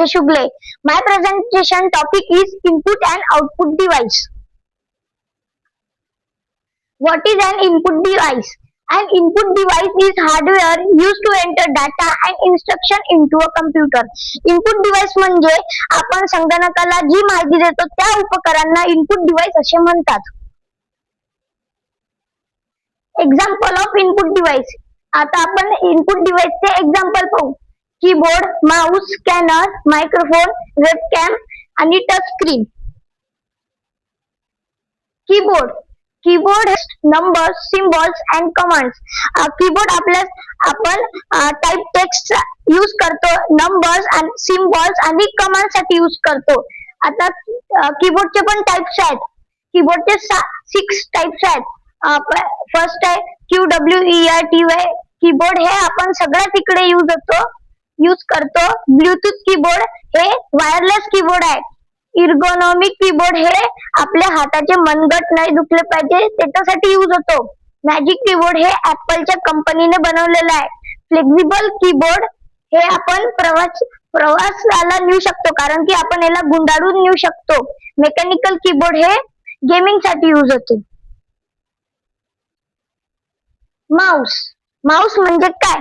Shugle. My presentation topic is input and output device. What is an input device? An input device is hardware used to enter data and instruction into a computer. Input device म्हणजे आपण संगणकाला जी माहिती देतो त्या उपकरणांना input device असे म्हणतात. Example of input device. आता आपण इनपुट डिव्हाइसचे एक्झाम्पल पाहू. Keyboard, mouse, scanner, microphone, webcam आणि touch screen. Keyboard numbers, symbols and commands. Keyboard आपण टाइप टेक्स्ट यूज करतो, नंबर्स आणि सिम्बॉल्स आणि कमांड साठी यूज करतो. आता कीबोर्डचे पण टाइप्स आहेत. कीबोर्डचे 6 टाइप्स आहेत. फर्स्ट आहे QWERTY कीबोर्ड. हे आपण सगळ्या तिकडे यूज करतो. ब्लूटूथ कीबोर्ड हे वायरलेस कीबोर्ड आहे. इर्गोनॉमिक कीबोर्ड हे आपल्या हाताचे मनगट नाही दुखले पाहिजे त्याच्यासाठी यूज होतो. मॅजिक कीबोर्ड हे ऍपलच्या कंपनीने बनवलेलं आहे. फ्लेक्झिबल कीबोर्ड हे आपण प्रवासाला नेऊ शकतो कारण की आपण याला गुंडाळून नेऊ शकतो. मेकॅनिकल कीबोर्ड हे गेमिंग साठी यूज होते. माउस म्हणजे काय?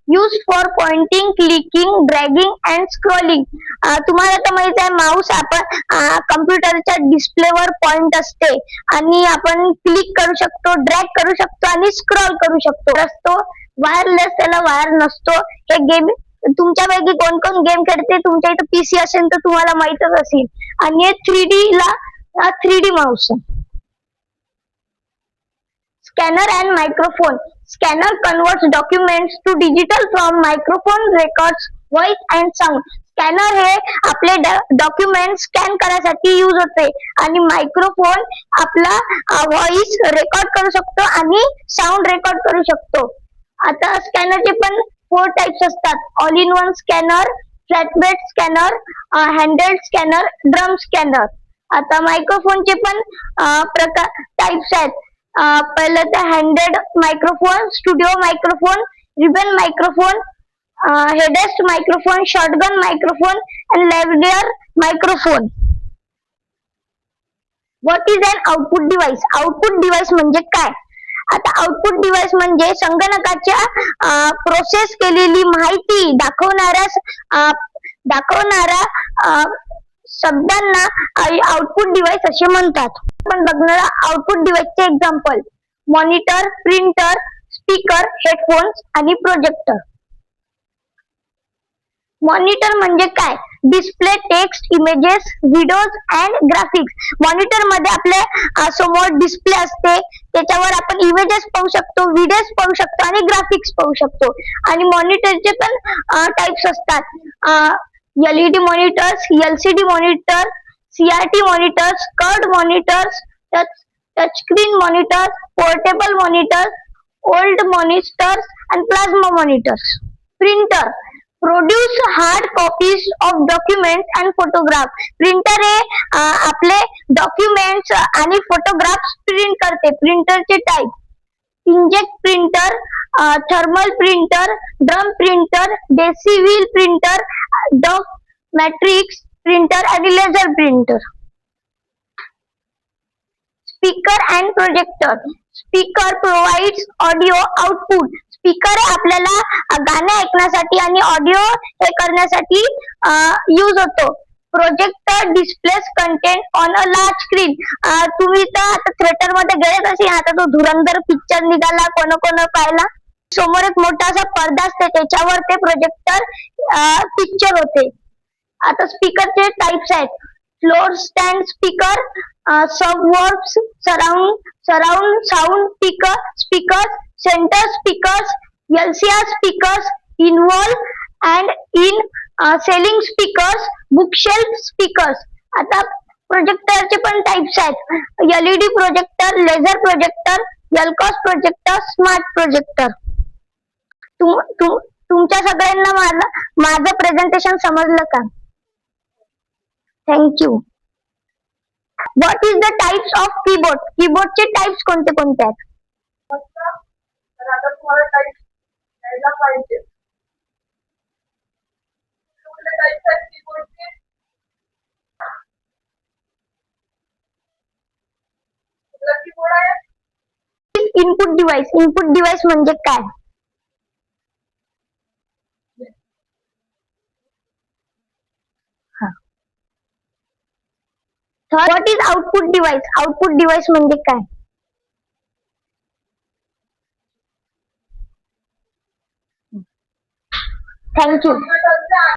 Use for pointing, clicking, dragging and scrolling. तुम्हाला तर माहित आहे माउस आपण कम्प्युटरच्या डिस्प्लेवर पॉइंट असते आणि आपण क्लिक करू शकतो, ड्रॅग करू शकतो आणि स्क्रॉल करू शकतो. वायरलेस, त्याला वायर नसतो. हे गेम तुमच्यापैकी कोण कोण गेम खेळते, तुमच्या इथं पीसी असेल तर तुम्हाला माहितच असेल. आणि 3D mouse. Scanner and microphone. Scanner converts documents to digital from microphone records voice and sound. Scanner हे आपले डॉक्युमेंट स्कॅन करायसाठी यूज होते आणि मायक्रोफोन आपला व्हॉइस रेकॉर्ड करू शकतो आणि साऊंड रेकॉर्ड करू शकतो. आता स्कॅनरचे पण 4 टाइप्स असतात. All in one scanner, flatbed scanner, handheld scanner, drum scanner. आता मायक्रोफोनचे पण टाइप्स आहेत. पहिलं तर handed microphone, studio microphone, ribbon microphone, headset microphone, shotgun microphone आणि lavalier microphone. What is an output device? Output device म्हणजे काय? आता आउटपुट डिव्हाइस म्हणजे संगणकाच्या प्रोसेस केलेली माहिती दाखवणारा शब्दांना आउटपुट डिव्हाइस असे म्हणतात. आपण बघणार आउटपुट डिव्हाइसचे example. Monitor, printer, speaker, headphones आणि प्रोजेक्टर. मॉनिटर म्हणजे काय? Display text, images, videos and graphics. Monitor मध्ये आपल्या समोर डिस्प्ले असते, त्याच्यावर आपण इमेजेस पाहू शकतो, व्हिडिओज पाहू शकतो आणि ग्राफिक्स पाहू शकतो. आणि मॉनिटरचे पण टाइप्स असतात. LED monitors, LCD monitor, CRT monitors, curved monitors, touch screen monitors, portable monitors, old monitors आणि plasma monitors. Printer produce hard copies of documents and photograph. Printer हे आपले डॉक्युमेंट्स आणि फोटोग्राफ्स प्रिंट करते. प्रिंटरचे type: inkjet printer, thermal printer, drum printer, daisywheel printer, dot matrix printer आणि laser printer. Speaker and projector. Speaker provides audio output. Speaker आपल्याला गाणे ऐकण्यासाठी आणि ऑडिओ हे करण्यासाठी यूज होतो. Projector displace content on a large screen. तुम्ही तर आता थिएटर मध्ये गेलेच असेल. आता तो धुरंधर पिक्चर निघाला, कोण पाहिला. समोर एक मोठासा पडदा असते, त्याच्यावर ते प्रोजेक्टर पिक्चर होते. आता स्पीकरचे टाइप्स आहेत. Floor stand speaker, subwoofers, surround sound speakers, centre speakers, LCR speakers, in wall and in ceiling speakers, bookshelf speakers. आता प्रोजेक्टरचे पण टाइप्स आहेत. LED projector, laser projector, LCOS projector, smart projector. तुमच्या सगळ्यांना माझं प्रेझेंटेशन समजलं का? Thank you. What is the types of keyboard? कीबोर्डचे टाइप्स कोणते कोणते आहेत? आता तुम्हाला टाइप द्यायला पाहिजे. टाइप इनपुट डिव्हाइस म्हणजे काय? व्हॉट इज आउटपुट डिव्हाइस म्हणजे काय? थँक्यू.